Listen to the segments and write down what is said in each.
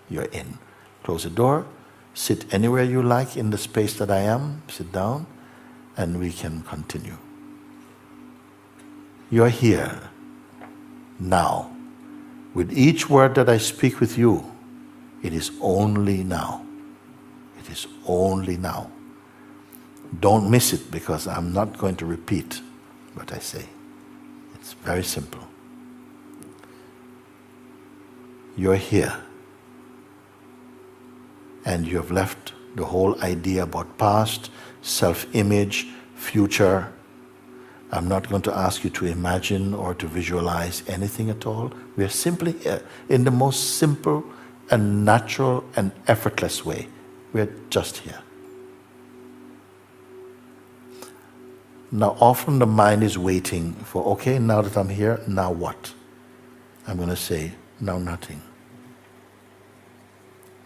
you're in. Close the door, sit anywhere you like in the space that I am, sit down, and we can continue. You're here, now. With each word that I speak with you, it is only now. It is only now. Don't miss it, because I'm not going to repeat what I say. It's very simple. You're here. And you have left the whole idea about past, self-image, future. I'm not going to ask you to imagine or to visualize anything at all. We are simply here in the most simple and natural and effortless way. We're just here. Now often the mind is waiting for, okay, now that I'm here, now what? I'm going to say, now nothing.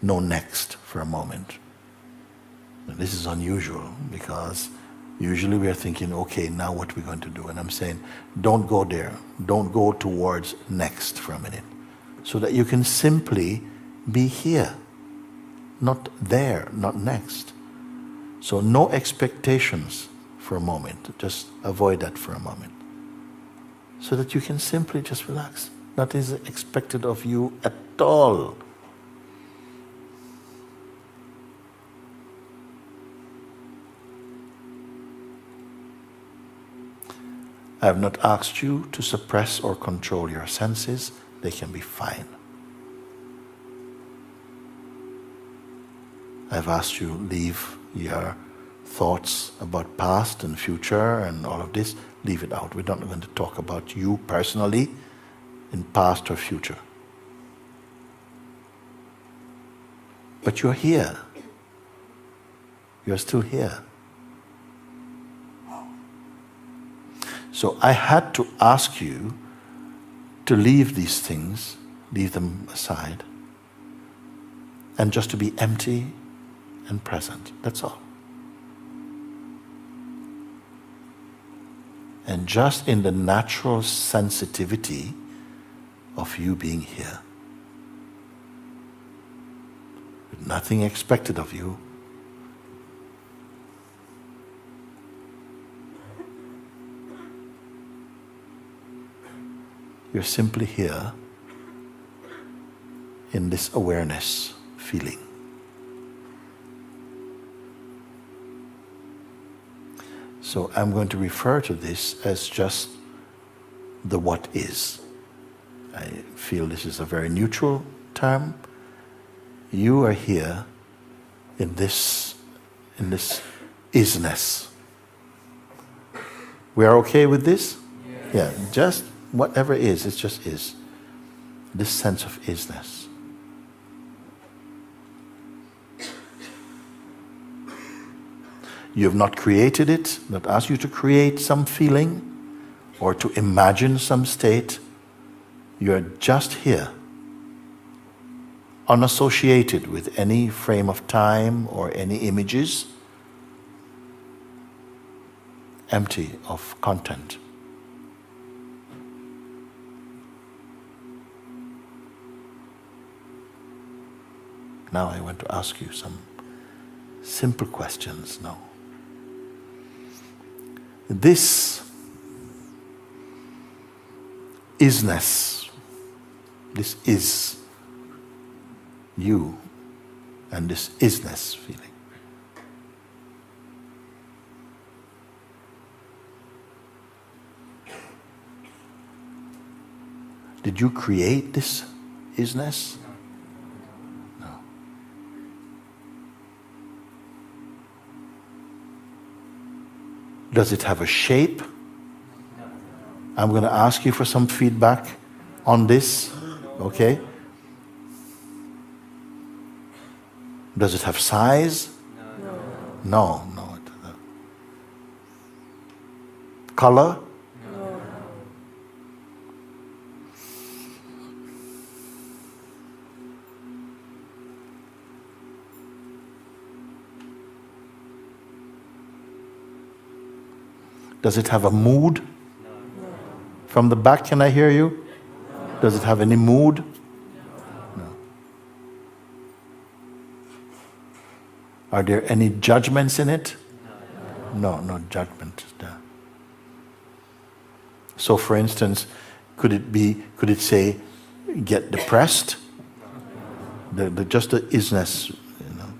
No next for a moment. And this is unusual, because usually we are thinking, okay, now what are we going to do? And I'm saying, don't go there. Don't go towards next for a minute. So that you can simply be here. Not there, not next. So no expectations for a moment. Just avoid that for a moment. So that you can simply just relax. Nothing is expected of you at all. I have not asked you to suppress or control your senses. They can be fine. I've asked you to leave your thoughts about past and future and all of this. Leave it out. We're not going to talk about you personally in past or future. But you're here. You're still here. So I had to ask you to leave these things, leave them aside, and just to be empty and present. That's all. And just in the natural sensitivity of you being here, with nothing expected of you, you're simply here in this awareness feeling. So I'm going to refer to this as just the what is. I feel this is a very neutral term. You are here in this isness. We are okay with this? Yes. Yeah, just whatever is, it just is. This sense of isness. You have not created it, not asked you to create some feeling or to imagine some state. You are just here, unassociated with any frame of time or any images, empty of content. Now I want to ask you some simple questions now. This isness, this is you, and this isness feeling. Did you create this isness? No. Does it have a shape? I'm going to ask you for some feedback on this, okay? Does it have size? No. No. Color? No. Does it have a mood? No. From the back, can I hear you? No. Does it have any mood? No. Are there any judgments in it? No, no judgment there. So for instance, could it say, get depressed? Just the isness, you know.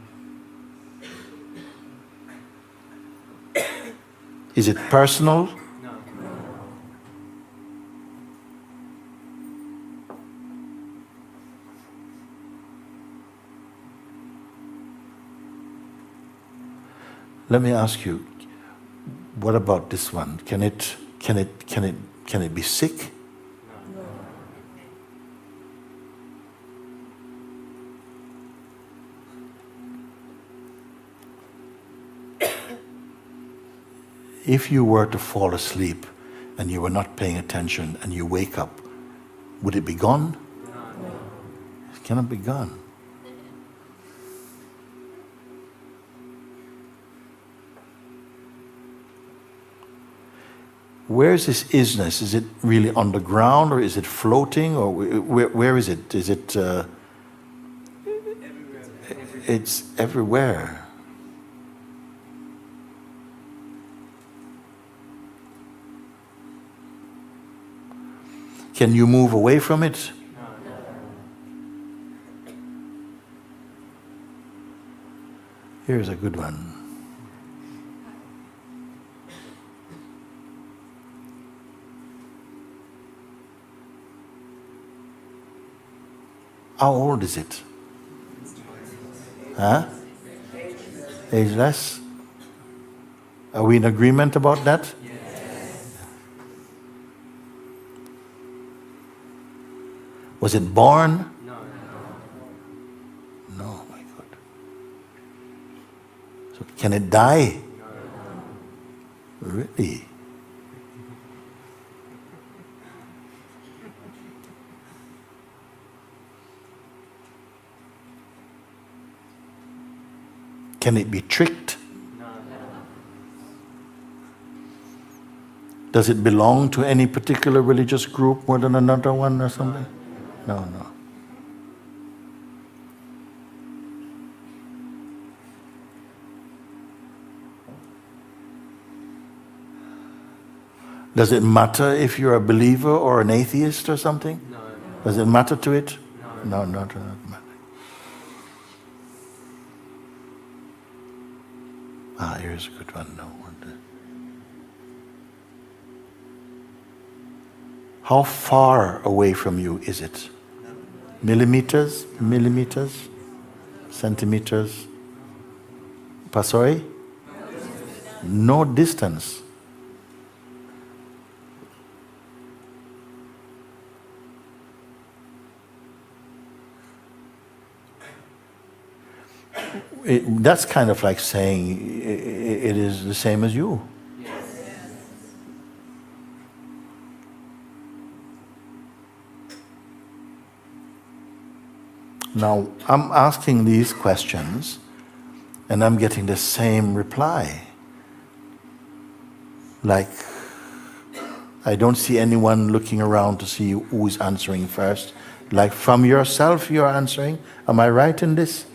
Is it personal? Let me ask you, what about this one? Can it be sick? If you were to fall asleep and you were not paying attention and you wake up, would it be gone? It cannot be gone. Where is this isness? Is it really on the ground, or is it floating, or where is it? Is it? It's everywhere. Can you move away from it? Here's a good one. How old is it? Huh? Ageless? Are we in agreement about that? Yes. Was it born? No. No, my God. So can it die? No. Really? Can it be tricked? No. Does it belong to any particular religious group more than another one or something? No, no. Does it matter if you're a believer or an atheist or something? No. Does it matter to it? No. No, not matter. Ah, here's a good one. No. How far away from you is it? Millimeters? Millimeters? Centimeters? Sorry? No distance. That's kind of like saying it is the same as you. Now, I'm asking these questions and I'm getting the same reply. Like, I don't see anyone looking around to see who is answering first. Like, from yourself you're answering. Am I right in this?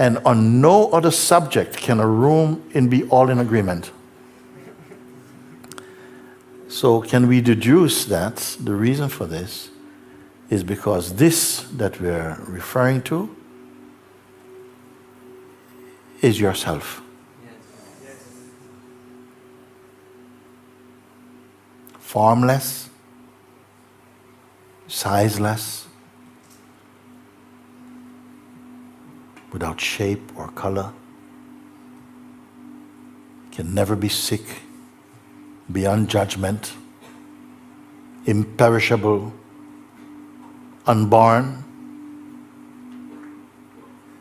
And on no other subject can a room be all in agreement. So can we deduce that the reason for this is because this that we're referring to is yourself. Formless, sizeless, without shape or color, can never be sick, beyond judgment, imperishable, unborn.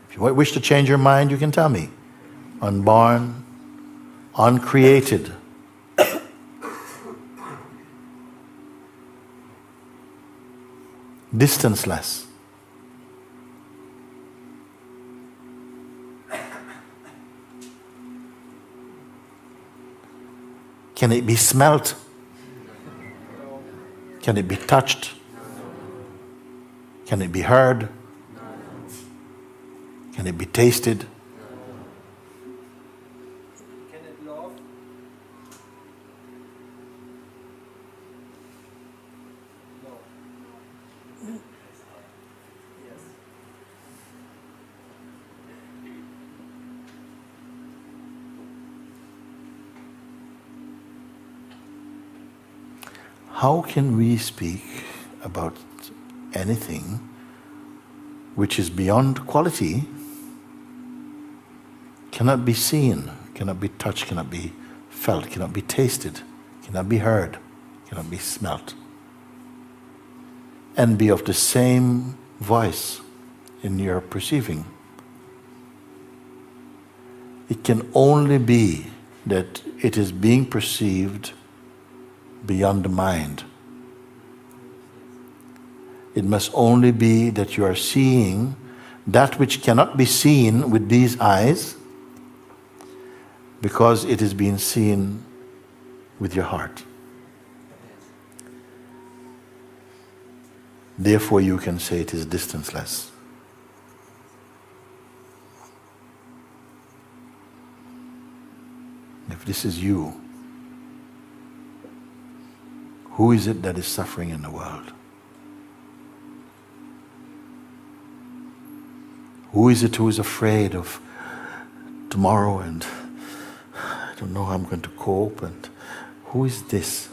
If you wish to change your mind, you can tell me. Unborn, uncreated, distanceless. Can it be smelt? Can it be touched? Can it be heard? Can it be tasted? Can it love? No. Yes. How can we speak about anything which is beyond quality, cannot be seen, cannot be touched, cannot be felt, cannot be tasted, cannot be heard, cannot be smelt, and be of the same voice in your perceiving? It can only be that it is being perceived beyond the mind. It must only be that you are seeing that which cannot be seen with these eyes, because it is being seen with your heart. Therefore you can say it is distanceless. If this is you, who is it that is suffering in the world? Who is it who is afraid of tomorrow and I don't know how I'm going to cope, and who is this?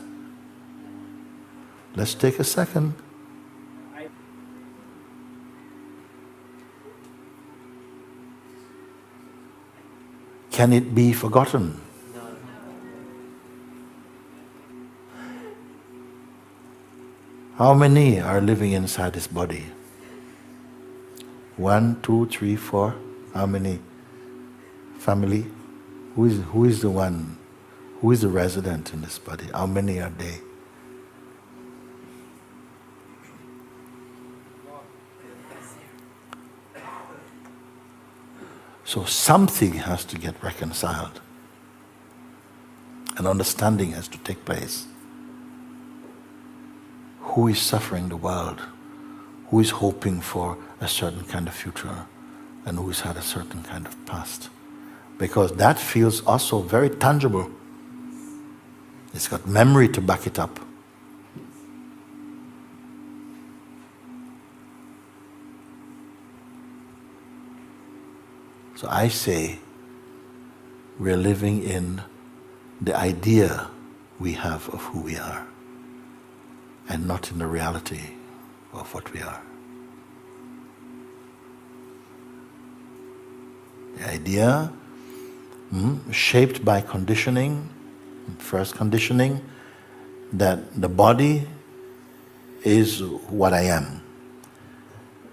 Let's take a second. Can it be forgotten? How many are living inside this body? 1, 2, 3, 4. How many? Family? Who is the one? Who is the resident in this body? How many are they? So something has to get reconciled. An understanding has to take place. Who is suffering the world? Who is hoping for a certain kind of future? And who has had a certain kind of past? Because that feels also very tangible. It's got memory to back it up. So I say, we're living in the idea we have of who we are, and not in the reality of what we are. The idea, shaped by conditioning, first conditioning, that the body is what I am.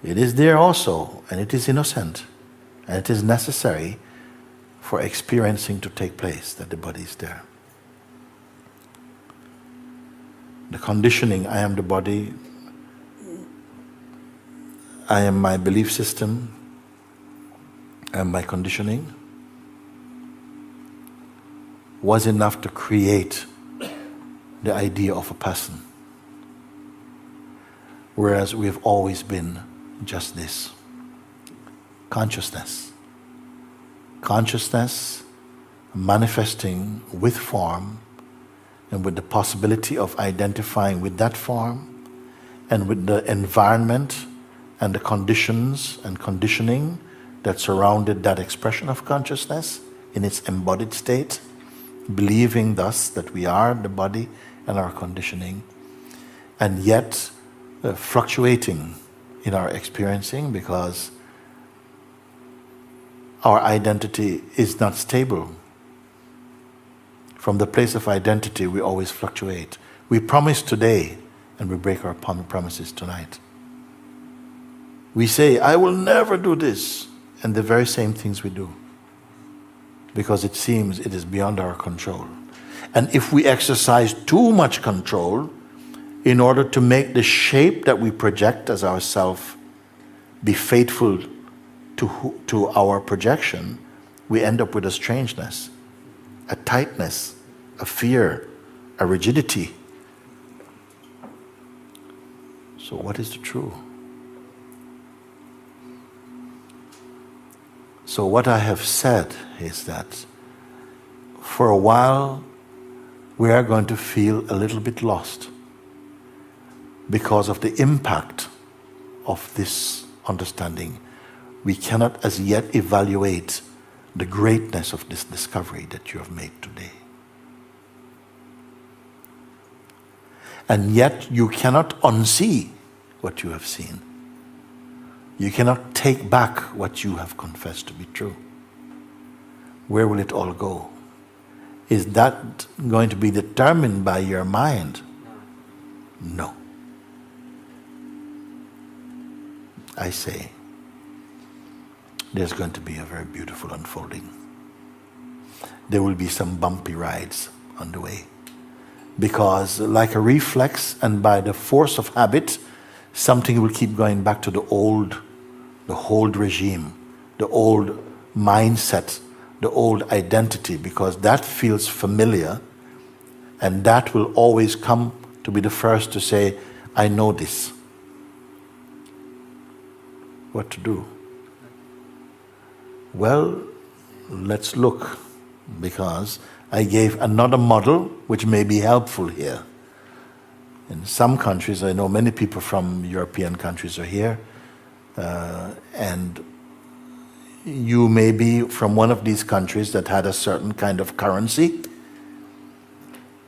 It is there also, and it is innocent, and it is necessary for experiencing to take place, that the body is there. The conditioning, I am the body, I am my belief system, and my conditioning, was enough to create the idea of a person. Whereas we have always been just this. Consciousness. Consciousness manifesting with form, and with the possibility of identifying with that form, and with the environment and the conditions and conditioning that surrounded that expression of consciousness in its embodied state, believing thus that we are the body and our conditioning, and yet fluctuating in our experiencing, because our identity is not stable. From the place of identity, we always fluctuate. We promise today, and we break our promises tonight. We say, I will never do this, and the very same things we do, because it seems it is beyond our control. And if we exercise too much control in order to make the shape that we project as ourself be faithful to our projection, we end up with a strangeness, a tightness, a fear, a rigidity. So what is the true? So what I have said is that for a while we are going to feel a little bit lost because of the impact of this understanding. We cannot as yet evaluate the greatness of this discovery that you have made today. And yet you cannot unsee what you have seen. You cannot take back what you have confessed to be true. Where will it all go? Is that going to be determined by your mind? No. I say, there's going to be a very beautiful unfolding. There will be some bumpy rides on the way. Because like a reflex and by the force of habit, something will keep going back to the old regime, the old mindset, the old identity, because that feels familiar, and that will always come to be the first to say, I know this. What to do? Well, let's look, because I gave another model which may be helpful here. In some countries, I know many people from European countries are here, and you may be from one of these countries that had a certain kind of currency,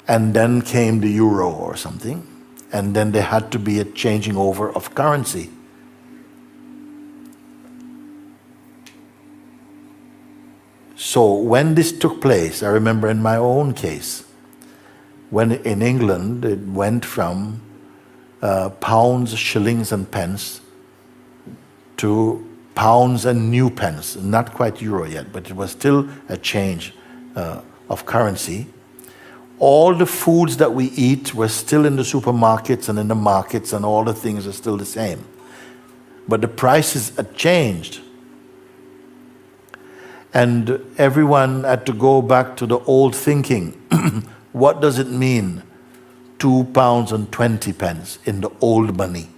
and then came the euro or something, and then there had to be a changing over of currency. So when this took place, I remember in my own case, when in England it went from pounds, shillings and pence to pounds and new pence, not quite euro yet, but it was still a change of currency. All the foods that we eat were still in the supermarkets and in the markets, and all the things are still the same. But the prices had changed. And everyone had to go back to the old thinking. What does it mean? £2.20 in the old money.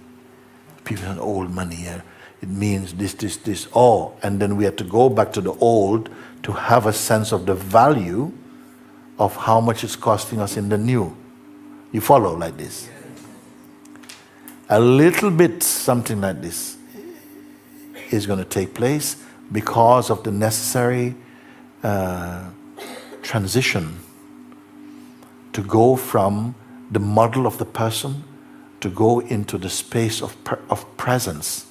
People in old money, yeah. It means this. Oh, and then we had to go back to the old to have a sense of the value of how much it's costing us in the new. You follow like this? A little bit something like this is going to take place because of the necessary transition to go from the model of the person to go into the space of presence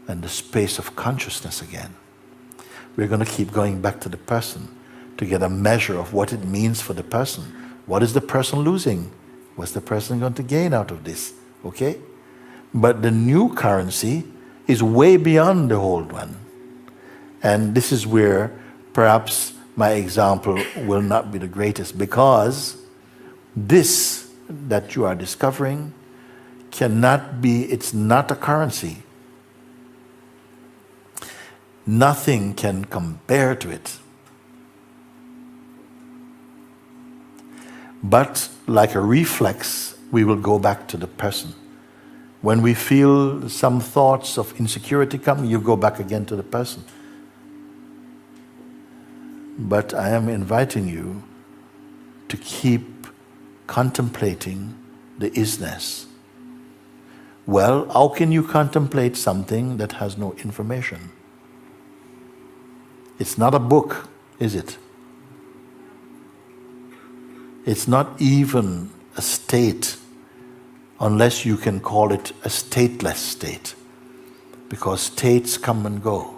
and the space of consciousness again. We're going to keep going back to the person to get a measure of what it means for the person. What is the person losing? What's the person going to gain out of this? Okay? But the new currency is way beyond the old one. And this is where perhaps my example will not be the greatest, because this that you are discovering cannot be, it's not a currency. Nothing can compare to it. But like a reflex, we will go back to the person. When we feel some thoughts of insecurity come, you go back again to the person. But I am inviting you to keep contemplating the isness. Well, how can you contemplate something that has no information? It's not a book, is it? It's not even a state, unless you can call it a stateless state, because states come and go,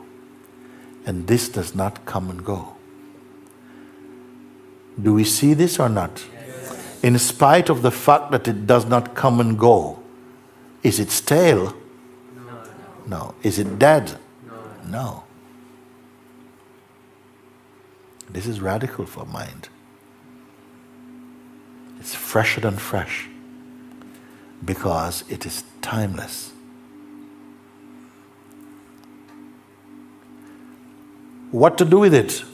and this does not come and go. Do we see this or not? Yes. In spite of the fact that it does not come and go, is it stale? No. No. Is it dead? No. No. This is radical for mind. It's fresher than fresh because it is timeless. What to do with it?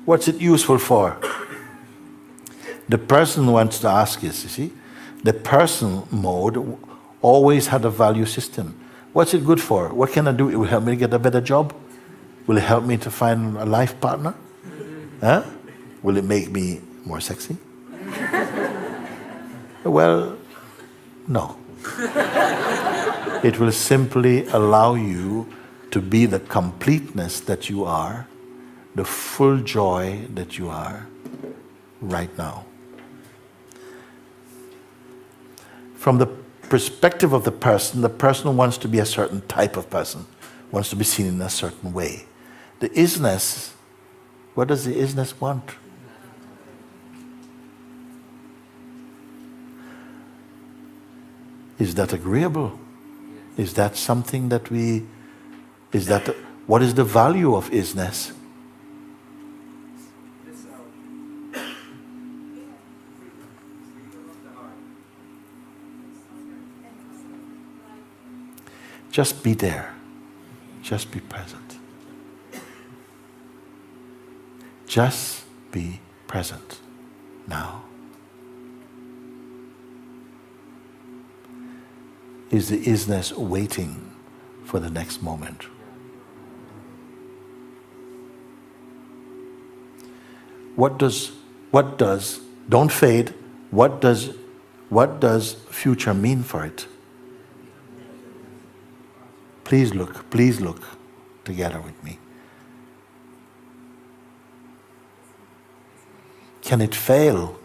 What's it useful for? The person wants to ask is, you see, the person mode always had a value system. What's it good for? What can I do? It will help me get a better job? Will it help me to find a life partner? Huh? Will it make me more sexy? Well, no. It will simply allow you to be the completeness that you are, the full joy that you are right now. From the perspective of the person wants to be a certain type of person, wants to be seen in a certain way. The isness, what does the isness want? Is that agreeable? Is that something that what is the value of isness? Just be there. Just be present. Just be present now. Is the isness waiting for the next moment? What does, don't fade, what does future mean for it? Please look together with me. Can it fail?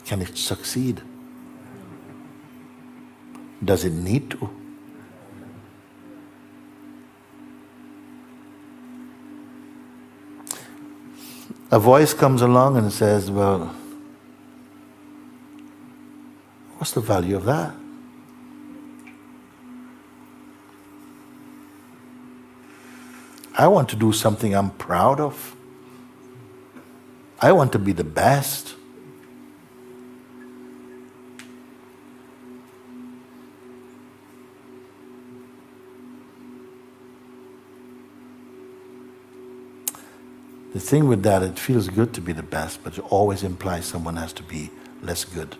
Can it succeed? Does it need to? A voice comes along and says, well, what's the value of that? I want to do something I'm proud of. I want to be the best. The thing with that, it feels good to be the best, but it always implies someone has to be less good.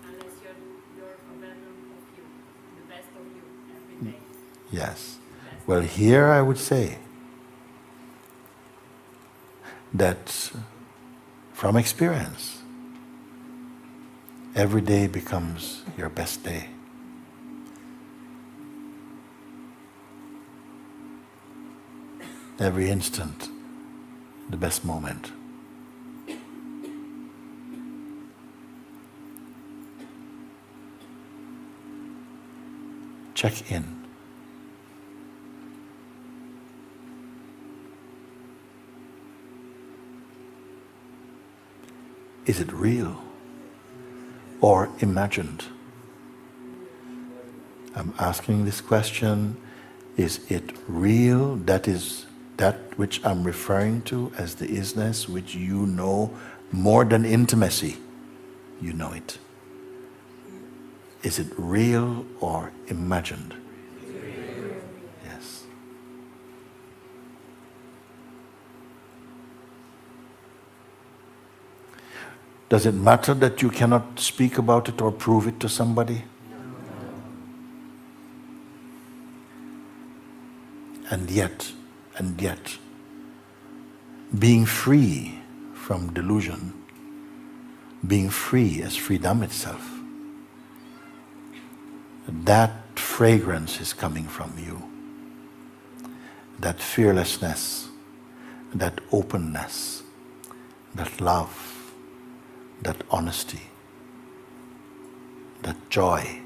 Unless you're a version of you, the best of you, every day. Yes. Well, here I would say that from experience, every day becomes your best day. Every instant, the best moment. Check in. Is it real or imagined? I'm asking this question, is it real? That is that which I'm referring to as the isness, which you know more than intimacy. You know it. Is it real or imagined? Yes. Does it matter that you cannot speak about it or prove it to somebody? And yet, being free from delusion, being free as freedom itself, that fragrance is coming from you. That fearlessness, that openness, that love, that honesty, that joy,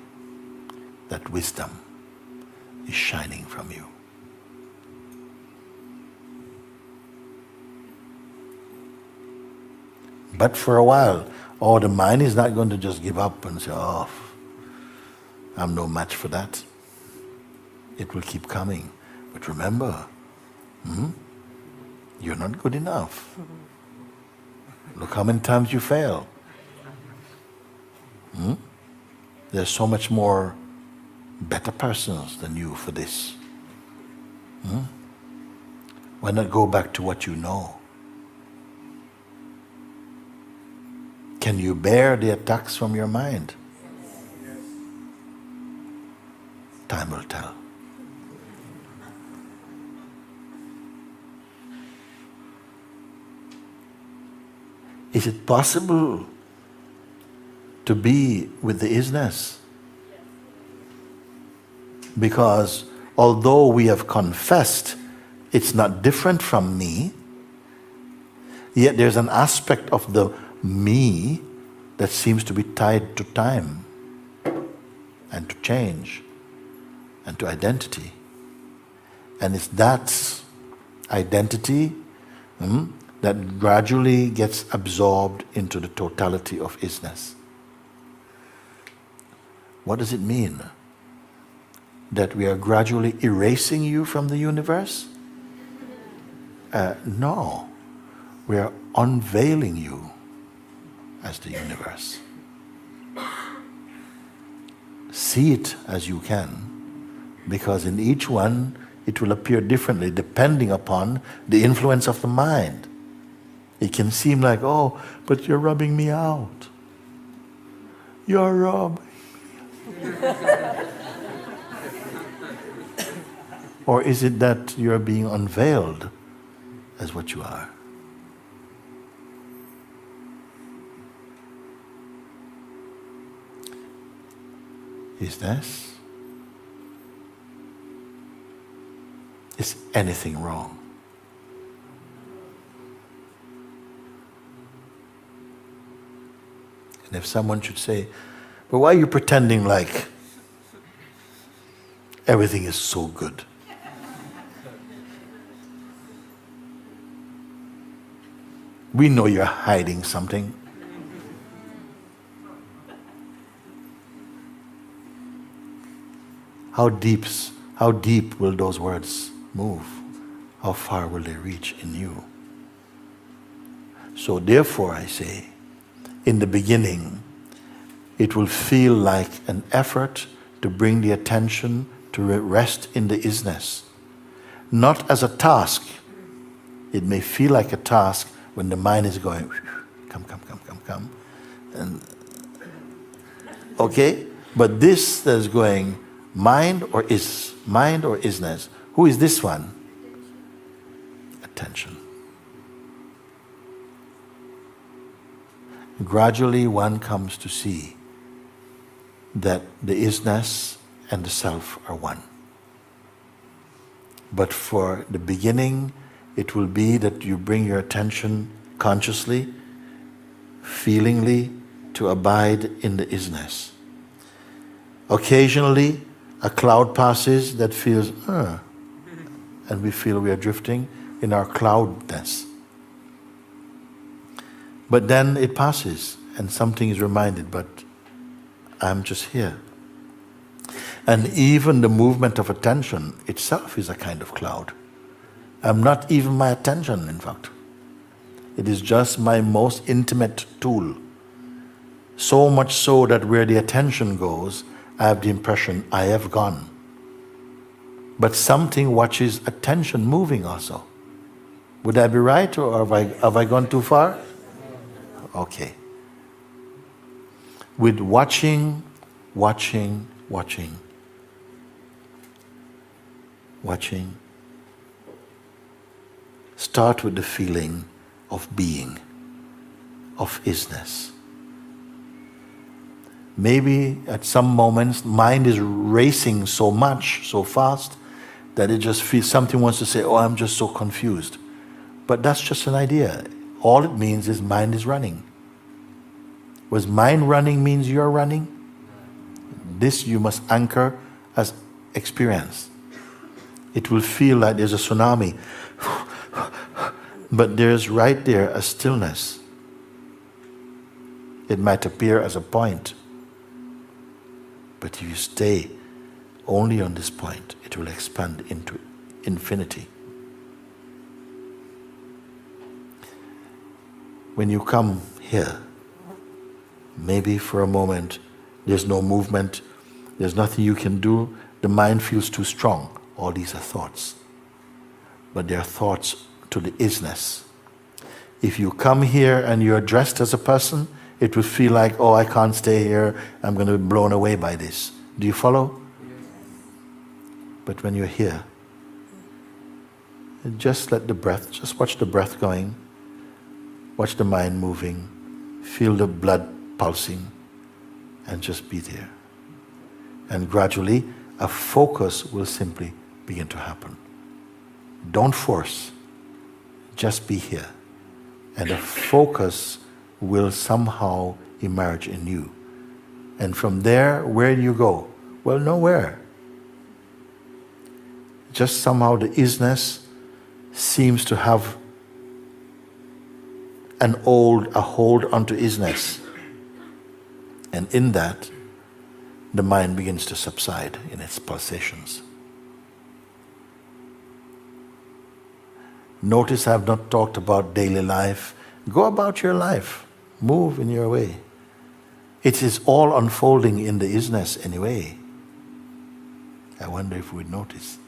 that wisdom is shining from you. But for a while, the mind is not going to just give up and say, oh, I'm no match for that. It will keep coming. But remember, you're not good enough. Look how many times you fail. There's so much more better persons than you for this. Why not go back to what you know? Can you bear the attacks from your mind? Time will tell. Is it possible to be with the isness? Because although we have confessed it's not different from me, yet there's an aspect of the me that seems to be tied to time and to change and to identity. And it's that identity that gradually gets absorbed into the totality of isness. What does it mean? That we are gradually erasing you from the universe? No. We are unveiling you as the universe. See it as you can, because in each one it will appear differently depending upon the influence of the mind. It can seem like, oh, but you're rubbing me out. You're rubbing me out. Or is it that you're being unveiled as what you are? Is anything wrong? And if someone should say, but why are you pretending like everything is so good? We know you're hiding something. How deep will those words move? How far will they reach in you? So therefore I say, in the beginning, it will feel like an effort to bring the attention to rest in the isness. Not as a task. It may feel like a task when the mind is going, come. And, okay? But this that is going, mind or isness? Who is this one? Attention. Gradually one comes to see that the isness and the self are one. But for the beginning, it will be that you bring your attention consciously, feelingly, to abide in the isness. Occasionally, a cloud passes that feels, and we feel we are drifting in our cloudness. But then it passes, and something is reminded, but I'm just here. And even the movement of attention itself is a kind of cloud. I'm not even my attention, in fact. It is just my most intimate tool. So much so that where the attention goes, I have the impression I have gone. But something watches attention moving also. Would I be right, or have I gone too far? Okay. With watching, start with the feeling of being, of isness. Maybe at some moments, mind is racing so much, so fast, that it just feels something wants to say, oh, I'm just so confused. But that's just an idea. All it means is mind is running. Was mind running means you're running? This you must anchor as experience. It will feel like there's a tsunami. But there's right there a stillness. It might appear as a point. But if you stay only on this point, it will expand into infinity. When you come here, maybe for a moment, there's no movement, there's nothing you can do, the mind feels too strong. All these are thoughts. But they are thoughts to the isness. If you come here and you're dressed as a person, it will feel like, oh, I can't stay here, I'm going to be blown away by this. Do you follow? But when you're here, just let the breath, just watch the breath going, watch the mind moving, feel the blood pulsing, and just be there. And gradually, a focus will simply begin to happen. Don't force, just be here. And a focus will somehow emerge in you. And from there, where do you go? Well, nowhere. Just somehow the isness seems to have a hold onto isness. And in that, the mind begins to subside in its pulsations. Notice I have not talked about daily life. Go about your life. Move in your way. It is all unfolding in the isness anyway. I wonder if we'd notice.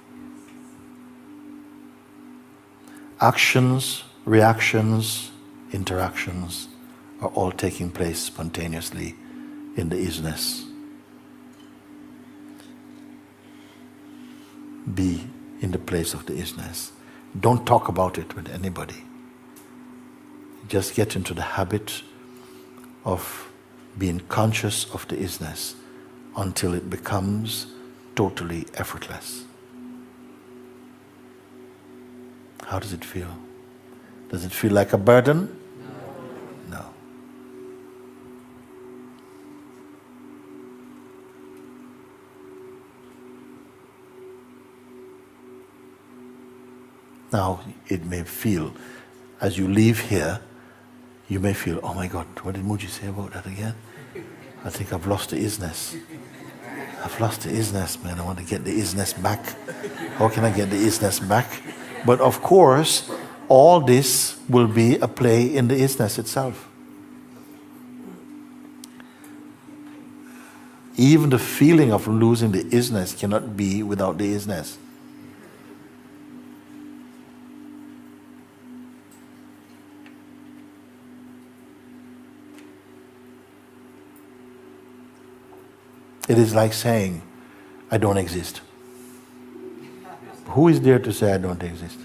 Actions, reactions, interactions are all taking place spontaneously in the isness. Be in the place of the isness. Don't talk about it with anybody. Just get into the habit of being conscious of the isness until it becomes totally effortless. How does it feel? Does it feel like a burden? No. Now, it may feel, as you leave here, you may feel, oh my God, what did Moojis say about that again? I think I've lost the isness. I've lost the isness, man. I want to get the isness back. How can I get the isness back? But of course, all this will be a play in the isness itself. Even the feeling of losing the isness cannot be without the isness. It is like saying, I don't exist. Who is there to say I don't exist?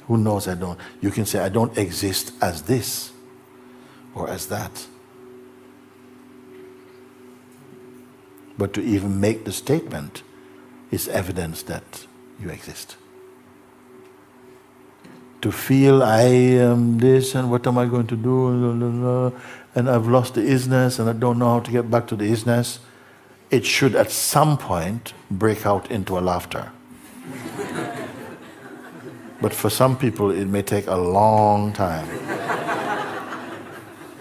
Who knows I don't? You can say I don't exist as this or as that. But to even make the statement is evidence that you exist. To feel I am this and what am I going to do and I've lost the isness and I don't know how to get back to the isness, it should at some point break out into a laughter. But for some people it may take a long time.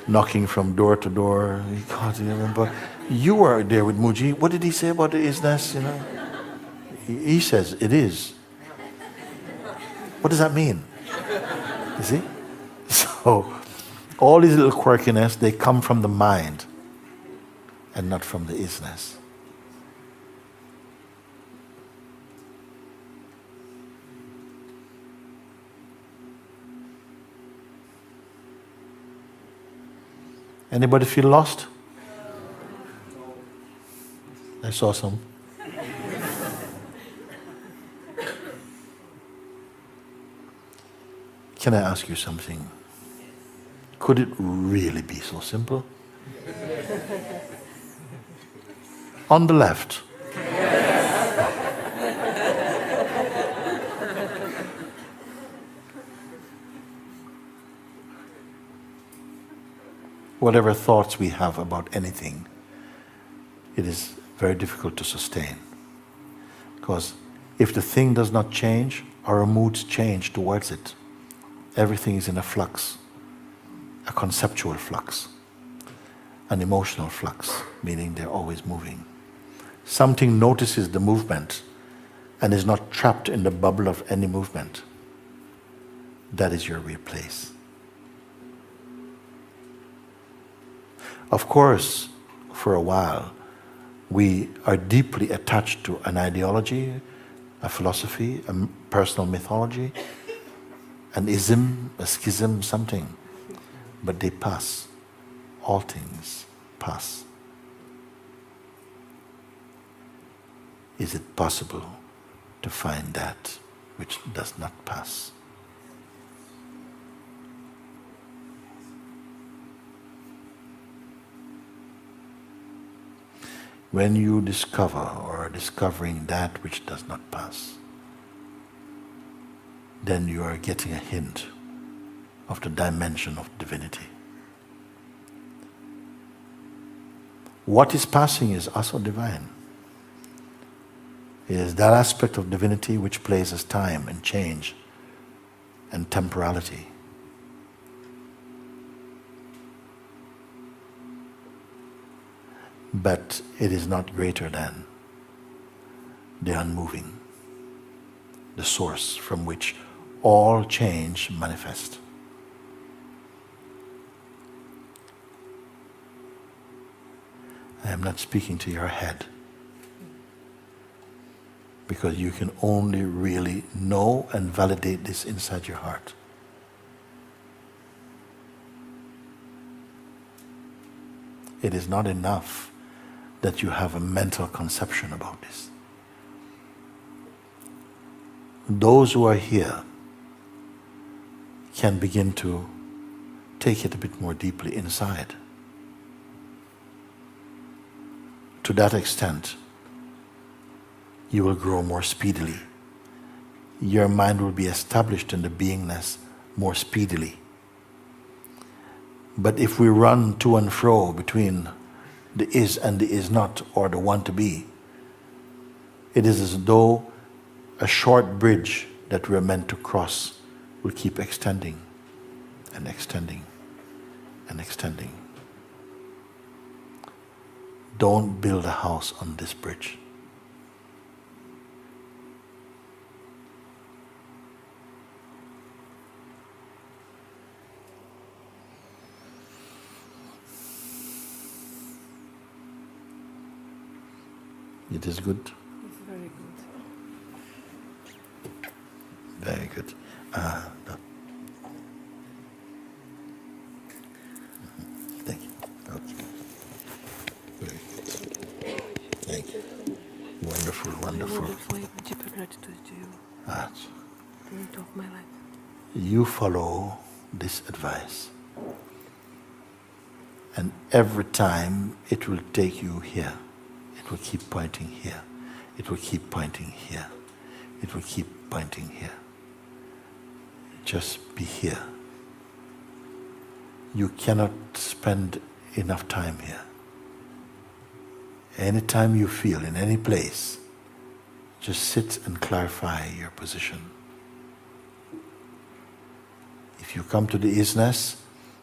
Knocking from door to door. God, you remember? You were there with Moojis. What did he say about the isness? You know, he says it is. What does that mean? You see? So all these little quirkiness, they come from the mind and not from the isness. Anybody feel lost? I saw some. Can I ask you something? Could it really be so simple? On the left. Whatever thoughts we have about anything, it is very difficult to sustain. Because if the thing does not change, our moods change towards it. Everything is in a flux, a conceptual flux, an emotional flux, meaning they're always moving. Something notices the movement and is not trapped in the bubble of any movement. That is your real place. Of course, for a while, we are deeply attached to an ideology, a philosophy, a personal mythology, an ism, a schism, something. But they pass. All things pass. Is it possible to find that which does not pass. When you discover or are discovering that which does not pass, then you are getting a hint of the dimension of divinity. What is passing is also divine. It is that aspect of divinity which plays as time and change and temporality. But it is not greater than the unmoving, the source from which all change manifests. I am not speaking to your head, because you can only really know and validate this inside your heart. It is not enough that you have a mental conception about this. Those who are here can begin to take it a bit more deeply inside. To that extent, you will grow more speedily. Your mind will be established in the beingness more speedily. But if we run to and fro between the is and the is not, or the want to be, it is as though a short bridge that we are meant to cross will keep extending and extending and extending. Don't build a house on this bridge. It is good? It's very good. Very good. No. Thank you. Okay. Very good. Thank you. Wonderful, wonderful. My deeper gratitude to you. Of my life. You follow this advice, and every time it will take you here. It will keep pointing here. It will keep pointing here. It will keep pointing here. Just be here. You cannot spend enough time here. Anytime you feel in any place, just sit and clarify your position. If you come to the isness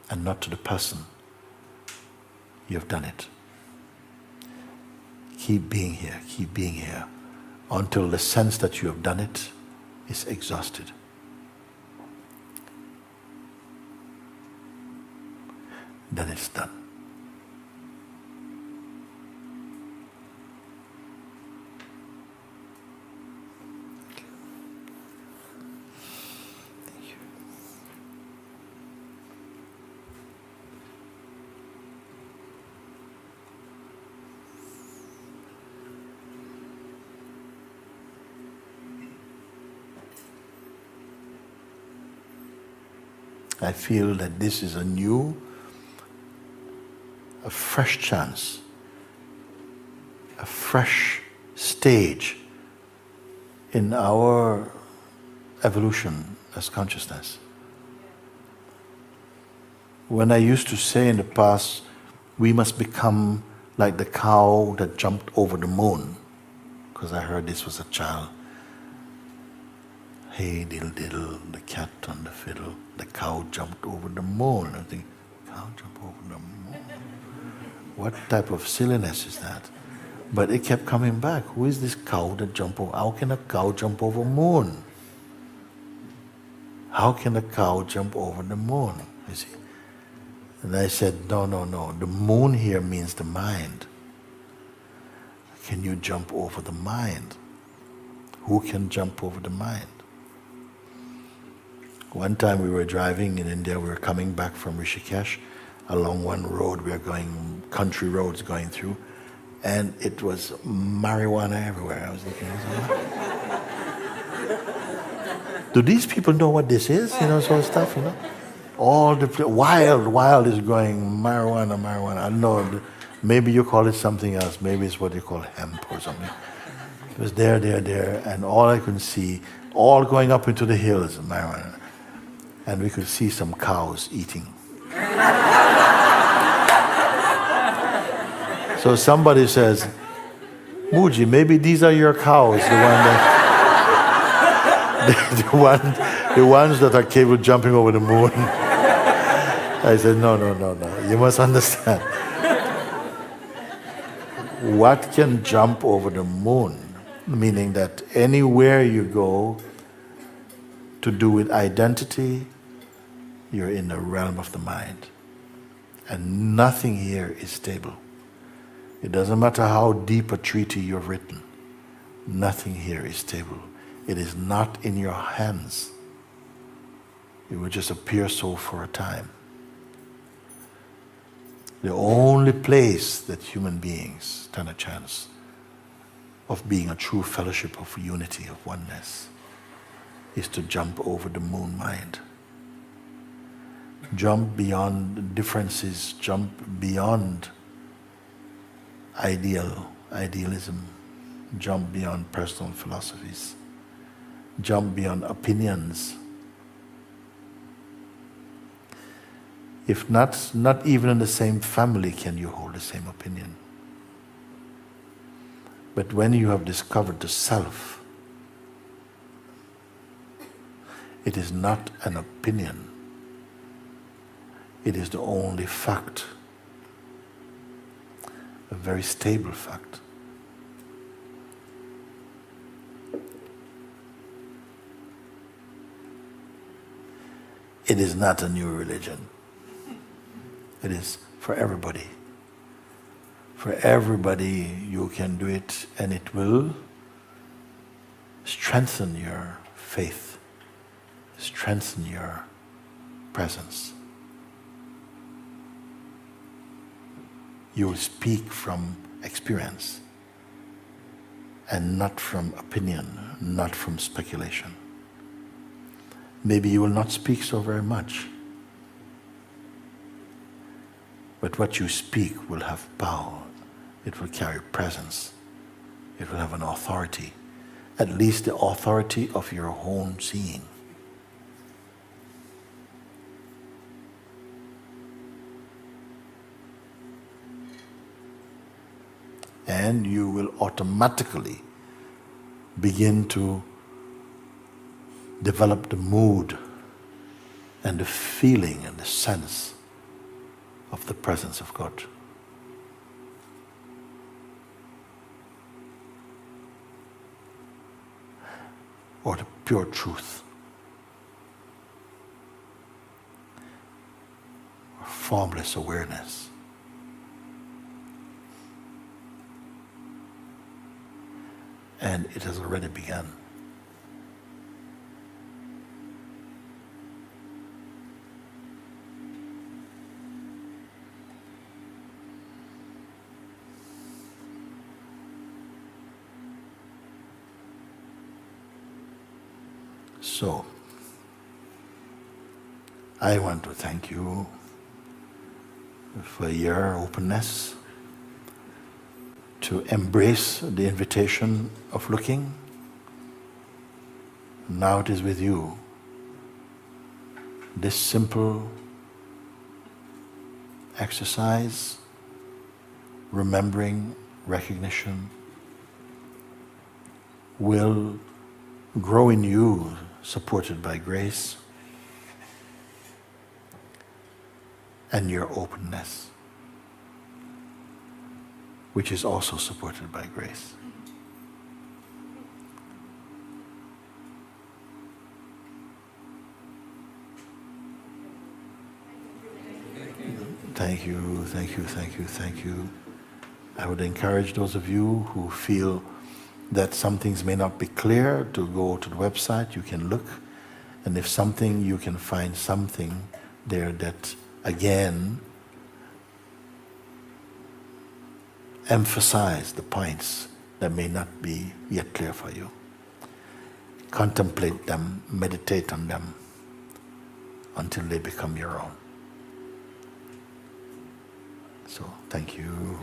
and not to the person, you have done it. Keep being here, until the sense that you have done it is exhausted. Then it's done. Thank you. I feel that this is a fresh chance, a fresh stage in our evolution as consciousness. When I used to say in the past, we must become like the cow that jumped over the moon, because I heard this was a child. Hey diddle diddle, the cat on the fiddle, the cow jumped over the moon. I think, cow jump over the moon? What type of silliness is that? But it kept coming back. Who is this cow that jumped over? How can a cow jump over moon? How can a cow jump over the moon? You see? And I said, no. The moon here means the mind. Can you jump over the mind? Who can jump over the mind? One time we were driving in India, we were coming back from Rishikesh along one road, we are going, country roads going through, and it was marijuana everywhere. I was looking, Do these people know what this is? Sort of stuff, All the wild is going marijuana. I don't know. Maybe you call it something else. Maybe it's what you call hemp or something. It was there, and all I could see, all going up into the hills, marijuana. And we could see some cows eating. So somebody says, Mooji, maybe these are your cows, the ones that are capable of jumping over the moon. I said, no. You must understand. What can jump over the moon? Meaning that anywhere you go to do with identity, you're in the realm of the mind. And nothing here is stable. It doesn't matter how deep a treaty you've written. Nothing here is stable. It is not in your hands. It will just appear so for a time. The only place that human beings stand a chance of being a true fellowship of unity, of oneness, is to jump over the moon mind. Jump beyond differences, jump beyond idealism, jump beyond personal philosophies, jump beyond opinions. If not even in the same family can you hold the same opinion. But when you have discovered the self, it is not an opinion. It is the only fact, a very stable fact. It is not a new religion. It is for everybody. For everybody you can do it, and it will strengthen your faith, strengthen your presence. You will speak from experience and not from opinion, not from speculation. Maybe you will not speak so very much, but what you speak will have power. It will carry presence. It will have an authority, at least the authority of your own seeing. And you will automatically begin to develop the mood and the feeling and the sense of the presence of God. Or the pure truth. Or formless awareness. And it has already begun. So, I want to thank you for your openness to embrace the invitation of looking. Now it is with you. This simple exercise, remembering, recognition, will grow in you, supported by grace and your openness, which is also supported by grace. Thank you, thank you, thank you, thank you. I would encourage those of you who feel that some things may not be clear to go to the website. You can look, and if something, you can find something there that again emphasize the points that may not be yet clear for you. contemplate them, meditate on them until they become your own. So, thank you.